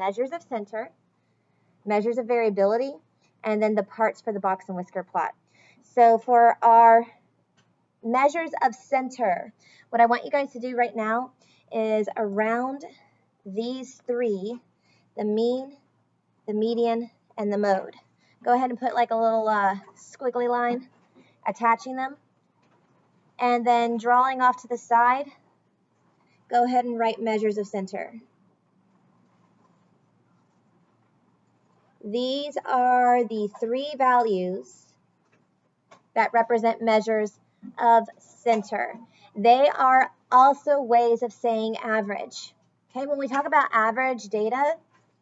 measures of center, measures of variability, and then the parts for the box and whisker plot. So for our measures of center, what I want you guys to do right now is around these three, the mean, the median, and the mode. Go ahead and put like a little squiggly line attaching them. And then drawing off to the side, go ahead and write measures of center. These are the three values that represent measures of center. They are also ways of saying average. Okay, when we talk about average data,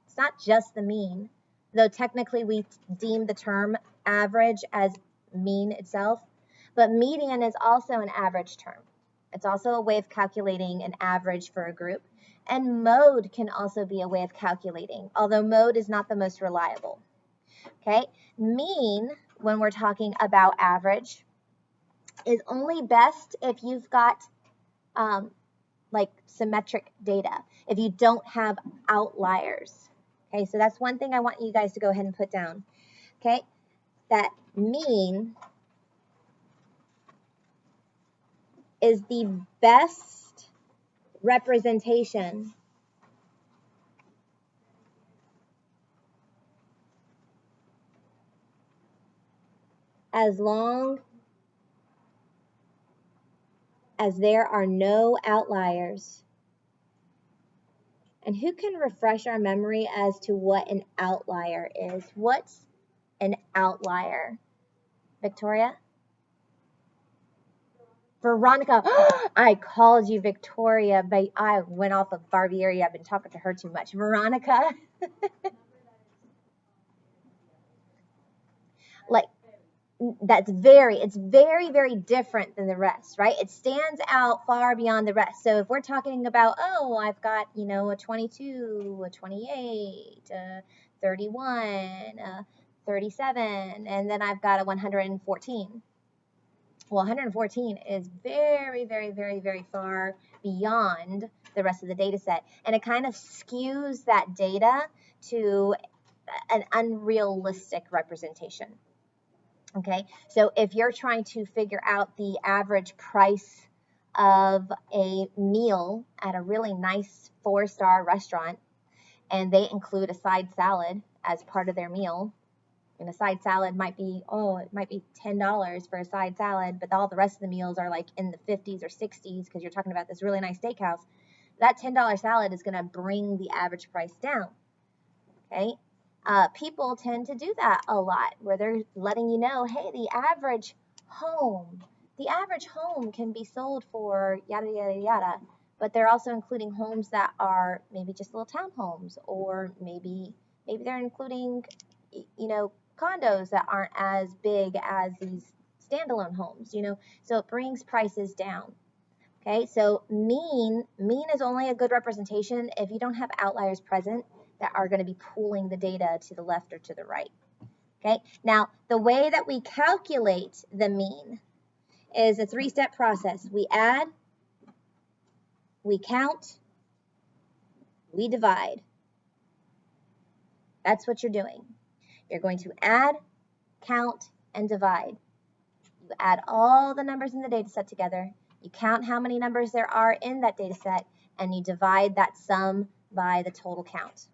it's not just the mean, though technically we deem the term average as mean itself, but median is also an average term. It's also a way of calculating an average for a group. And mode can also be a way of calculating, although mode is not the most reliable. Okay, mean, when we're talking about average, is only best if you've got like symmetric data, if you don't have outliers. Okay, so that's one thing I want you guys to go ahead and put down. Okay, that mean is the best representation as long as there are no outliers. And who can refresh our memory as to what an outlier is? What's an outlier? Victoria? Veronica. I called you Victoria, but I went off of Barbieri. I've been talking to her too much. Veronica? Like, it's very, very different than the rest, right? It stands out far beyond the rest. So if we're talking about, oh, I've got, you know, a 22, a 28, a 31, a 37, and then I've got a 114. Well, 114 is very, very, very, very far beyond the rest of the data set. And it kind of skews that data to an unrealistic representation. Okay, so if you're trying to figure out the average price of a meal at a really nice 4-star restaurant, and they include a side salad as part of their meal, and a side salad might be, it might be $10 for a side salad, but all the rest of the meals are like in the 50s or 60s because you're talking about this really nice steakhouse. That $10 salad is going to bring the average price down. Okay. People tend to do that a lot, where they're letting you know, hey, the average home can be sold for yada, yada, yada, but they're also including homes that are maybe just little townhomes, or maybe they're including, you know, condos that aren't as big as these standalone homes, you know, so it brings prices down. Okay, so mean is only a good representation if you don't have outliers present that are going to be pulling the data to the left or to the right. Okay, now the way that we calculate the mean is a 3-step process. We add, we count, we divide. That's what you're doing. You're going to add, count, and divide. You add all the numbers in the data set together, you count how many numbers there are in that data set, and you divide that sum by the total count.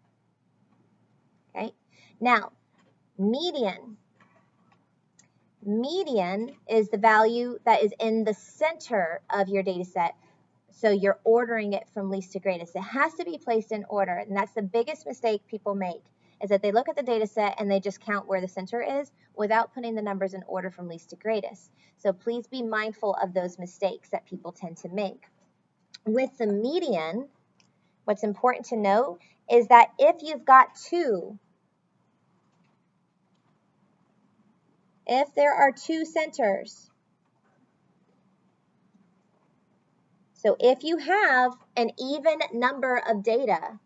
Okay, now median. Median is the value that is in the center of your data set. So you're ordering it from least to greatest. It has to be placed in order, and that's the biggest mistake people make, is that they look at the data set and they just count where the center is without putting the numbers in order from least to greatest. So please be mindful of those mistakes that people tend to make. With the median, what's important to know is that if you've got if there are 2 centers, so if you have an even number of data,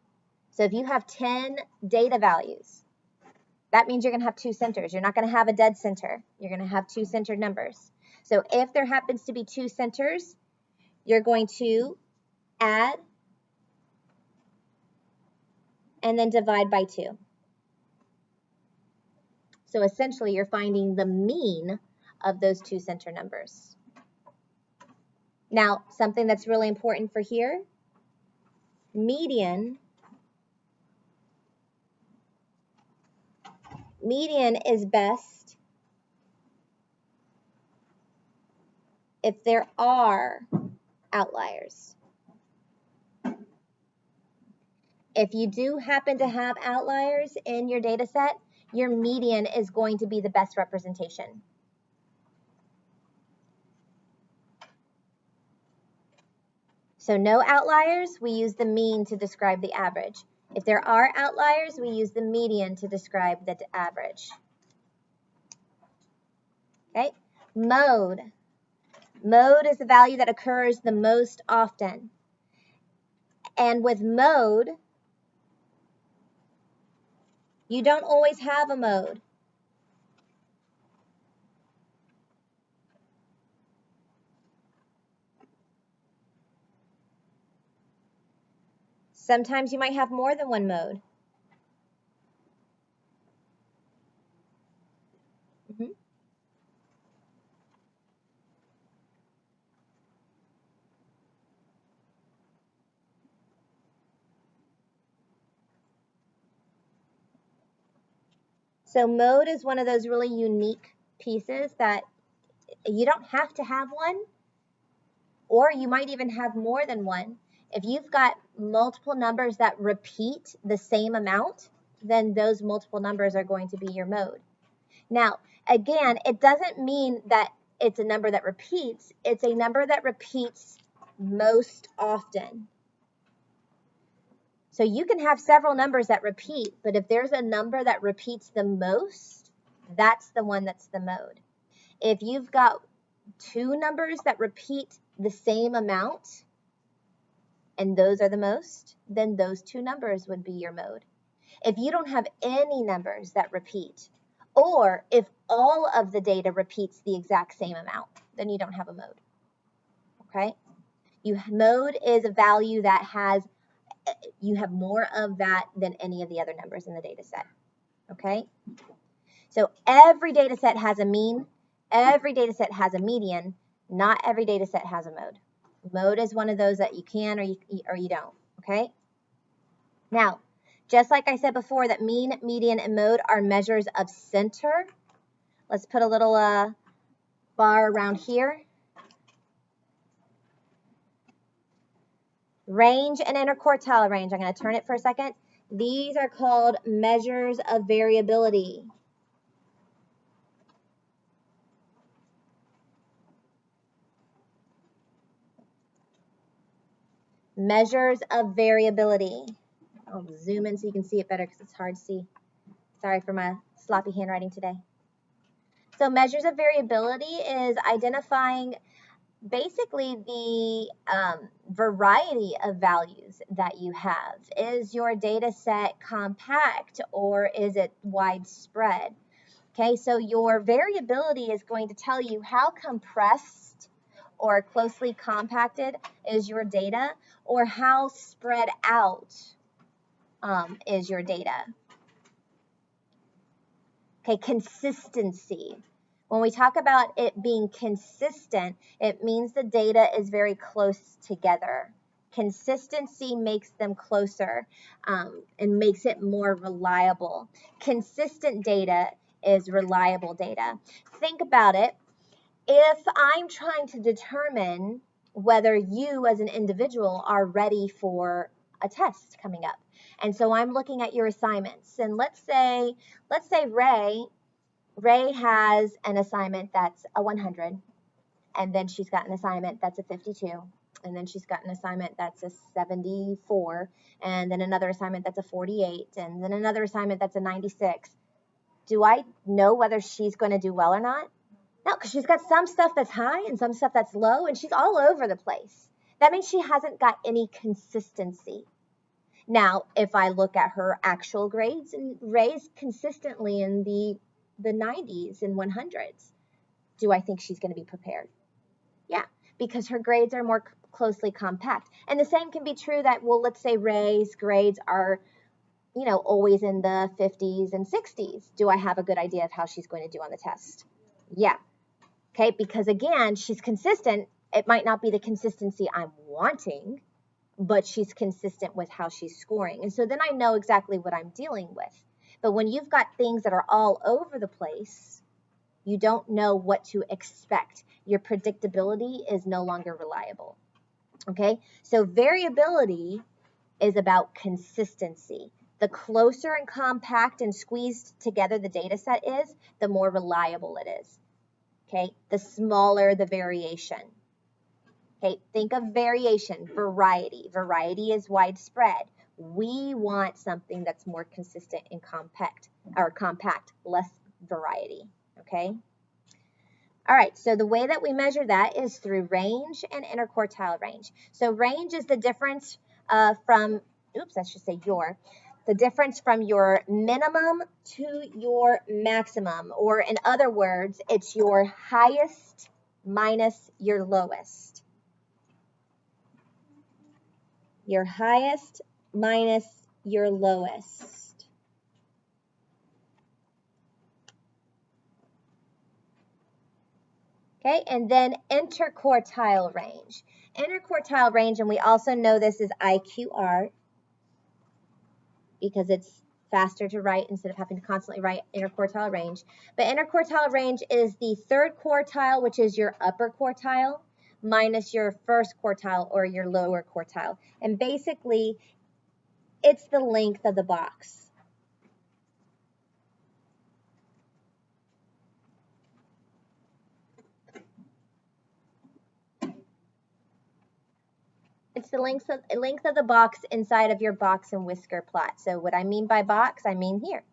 so if you have 10 data values, that means you're going to have 2 centers. You're not going to have a dead center. You're going to have 2 centered numbers. So if there happens to be 2 centers, you're going to add, and then divide by 2. So essentially, you're finding the mean of those two center numbers. Now, something that's really important for here, median is best if there are outliers. If you do happen to have outliers in your data set, your median is going to be the best representation. So no outliers, we use the mean to describe the average. If there are outliers, we use the median to describe the average. Okay, mode. Mode is the value that occurs the most often. And with mode, you don't always have a mode. Sometimes you might have more than one mode. So mode is one of those really unique pieces that you don't have to have one, or you might even have more than one. If you've got multiple numbers that repeat the same amount, then those multiple numbers are going to be your mode. Now, again, it doesn't mean that it's a number that repeats. It's a number that repeats most often. So you can have several numbers that repeat, but if there's a number that repeats the most, that's the one that's the mode. If you've got two numbers that repeat the same amount, and those are the most, then those two numbers would be your mode. If you don't have any numbers that repeat, or if all of the data repeats the exact same amount, then you don't have a mode. Okay? Mode is a value that has, you have more of that than any of the other numbers in the data set. Okay? So every data set has a mean, every data set has a median, not every data set has a mode. Mode is one of those that you can or you don't. Okay? Now, just like I said before, that mean, median, and mode are measures of center. Let's put a little bar around here. Range and interquartile range. I'm going to turn it for a second. These are called measures of variability. Measures of variability. I'll zoom in so you can see it better because it's hard to see. Sorry for my sloppy handwriting today. So measures of variability is identifying basically the variety of values that you have. Is your data set compact or is it widespread? Okay, so your variability is going to tell you how compressed or closely compacted is your data, or how spread out is your data. Okay, consistency. When we talk about it being consistent, it means the data is very close together. Consistency makes them closer and makes it more reliable. Consistent data is reliable data. Think about it. If I'm trying to determine whether you as an individual are ready for a test coming up, and so I'm looking at your assignments, and let's say Ray has an assignment that's a 100, and then she's got an assignment that's a 52, and then she's got an assignment that's a 74, and then another assignment that's a 48, and then another assignment that's a 96. Do I know whether she's going to do well or not? No, because she's got some stuff that's high and some stuff that's low, and she's all over the place. That means she hasn't got any consistency. Now, if I look at her actual grades, and Ray's consistently in the 90s and 100s, do I think she's going to be prepared? Yeah, because her grades are more closely compact. And the same can be true that, well, let's say Ray's grades are, you know, always in the 50s and 60s, do I have a good idea of how she's going to do on the test? Yeah. Okay, because again, she's consistent. It might not be the consistency I'm wanting, but she's consistent with how she's scoring. And so then I know exactly what I'm dealing with. But when you've got things that are all over the place, you don't know what to expect. Your predictability is no longer reliable. Okay, so variability is about consistency. The closer and compact and squeezed together the data set is, the more reliable it is. Okay, the smaller the variation. Okay, think of variation, variety. Variety is widespread. We want something that's more consistent and compact, less variety. Okay. All right, so the way that we measure that is through range and interquartile range. So range is the difference from, the difference from your minimum to your maximum, or in other words, it's your highest minus your lowest. Your highest minus your lowest. Okay, and then interquartile range. Interquartile range, and we also know this is IQR because it's faster to write instead of having to constantly write interquartile range. But interquartile range is the third quartile, which is your upper quartile, minus your first quartile or your lower quartile. And basically, it's the length of the box. It's the length of the box inside of your box and whisker plot. So what I mean by box, I mean here.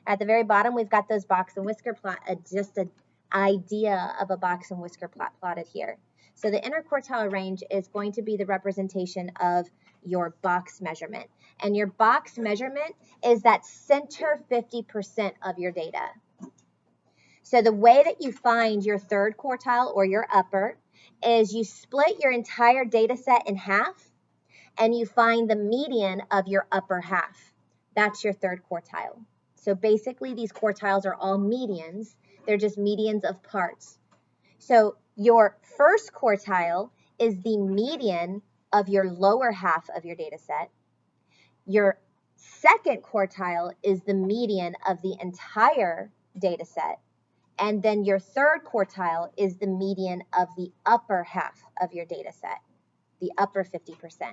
At the very bottom, we've got those box and whisker plot, just an idea of a box and whisker plot plotted here. So the interquartile range is going to be the representation of your box measurement. And your box measurement is that center 50% of your data. So the way that you find your third quartile or your upper is you split your entire data set in half and you find the median of your upper half. That's your third quartile. So basically these quartiles are all medians. They're just medians of parts. So your first quartile is the median of your lower half of your data set. Your second quartile is the median of the entire data set. And then your third quartile is the median of the upper half of your data set, the upper 50%.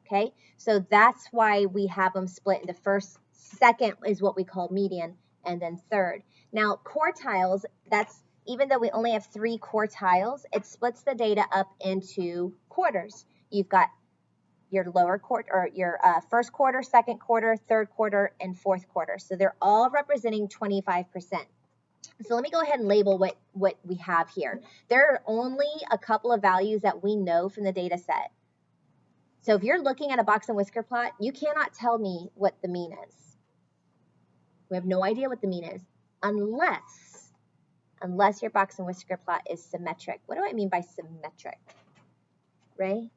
Okay, so that's why we have them split into first, second is what we call median, and then third. Now, quartiles, that's, even though we only have 3 quartiles, it splits the data up into quarters. You've got your lower quarter, or your first quarter, second quarter, third quarter, and fourth quarter. So they're all representing 25%. So let me go ahead and label what we have here. There are only a couple of values that we know from the data set. So if you're looking at a box and whisker plot, you cannot tell me what the mean is. We have no idea what the mean is unless your box and whisker plot is symmetric. What do I mean by symmetric? Ray?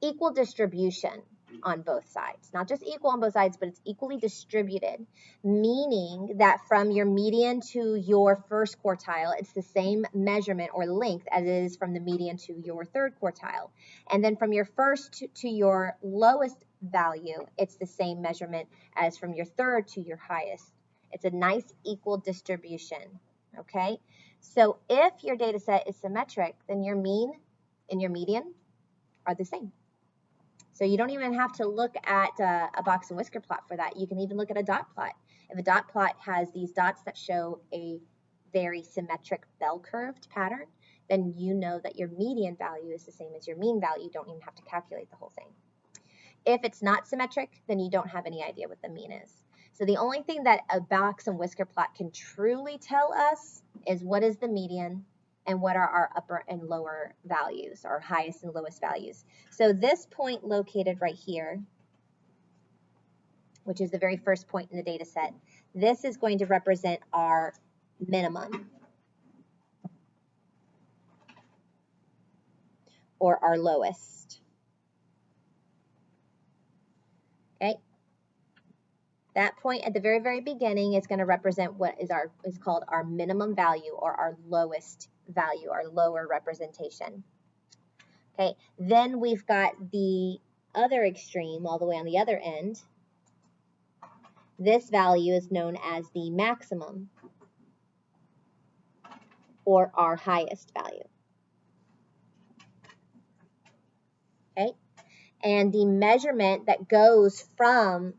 Equal distribution on both sides. Not just equal on both sides, but it's equally distributed, meaning that from your median to your first quartile, it's the same measurement or length as it is from the median to your third quartile. And then from your first to your lowest value, it's the same measurement as from your third to your highest. It's a nice equal distribution, okay? So if your data set is symmetric, then your mean and your median are the same. So you don't even have to look at a box and whisker plot for that. You can even look at a dot plot. If a dot plot has these dots that show a very symmetric bell-curved pattern, then you know that your median value is the same as your mean value. You don't even have to calculate the whole thing. If it's not symmetric, then you don't have any idea what the mean is. So the only thing that a box and whisker plot can truly tell us is what is the median and what are our upper and lower values, our highest and lowest values. So this point located right here, which is the very first point in the data set, this is going to represent our minimum or our lowest. Okay. That point at the very, very beginning is going to represent what is called our minimum value, or our lowest value, our lower representation. Okay, then we've got the other extreme all the way on the other end. This value is known as the maximum, or our highest value. Okay, and the measurement that goes from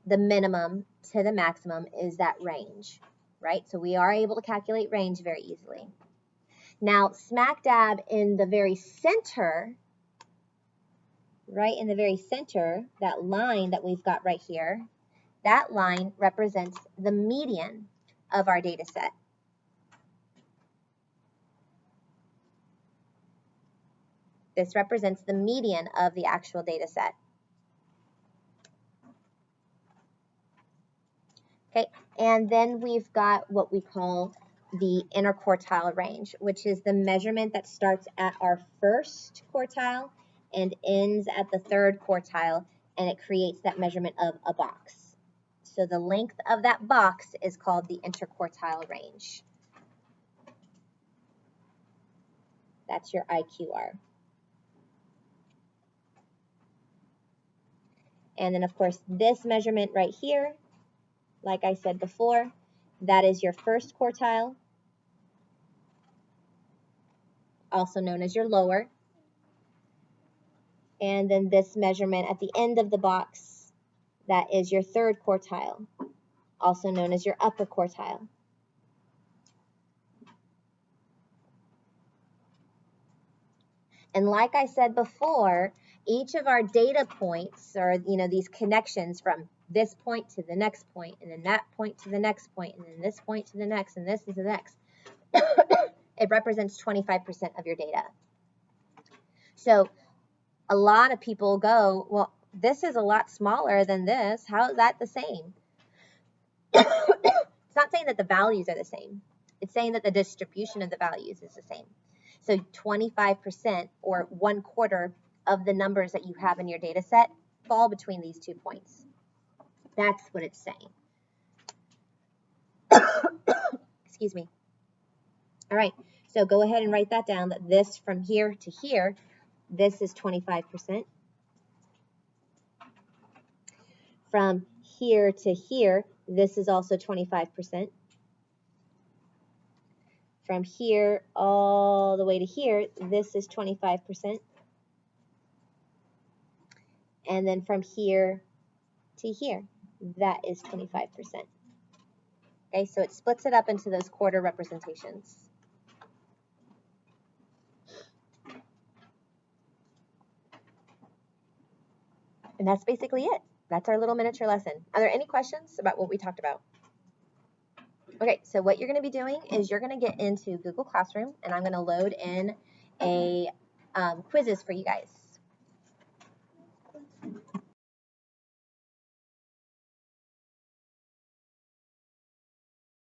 the minimum to the maximum is that range, right? So we are able to calculate range very easily. Now, smack dab in the very center, right in the very center, that line that we've got right here, that line represents the median of our data set. This represents the median of the actual data set. Okay, and then we've got what we call the interquartile range, which is the measurement that starts at our first quartile and ends at the third quartile, and it creates that measurement of a box. So the length of that box is called the interquartile range. That's your IQR. And then, of course, this measurement right here, like I said before, that is your first quartile, also known as your lower. And then this measurement at the end of the box, that is your third quartile, also known as your upper quartile. And like I said before, each of our data points, or these connections from this point to the next point, and then that point to the next point, and then this point to the next, and this to the next, it represents 25% of your data. So a lot of people go, well, this is a lot smaller than this. How is that the same? It's not saying that the values are the same. It's saying that the distribution of the values is the same. So 25%, or 1/4 of the numbers that you have in your data set, fall between these 2 points. That's what it's saying. Excuse me. All right, so go ahead and write that down, that this from here to here, this is 25%. From here to here, this is also 25%. From here all the way to here, this is 25%. And then from here to here, that is 25%. Okay, so it splits it up into those quarter representations. And that's basically it. That's our little miniature lesson. Are there any questions about what we talked about? Okay, so what you're going to be doing is you're going to get into Google Classroom, and I'm going to load in a quizzes for you guys.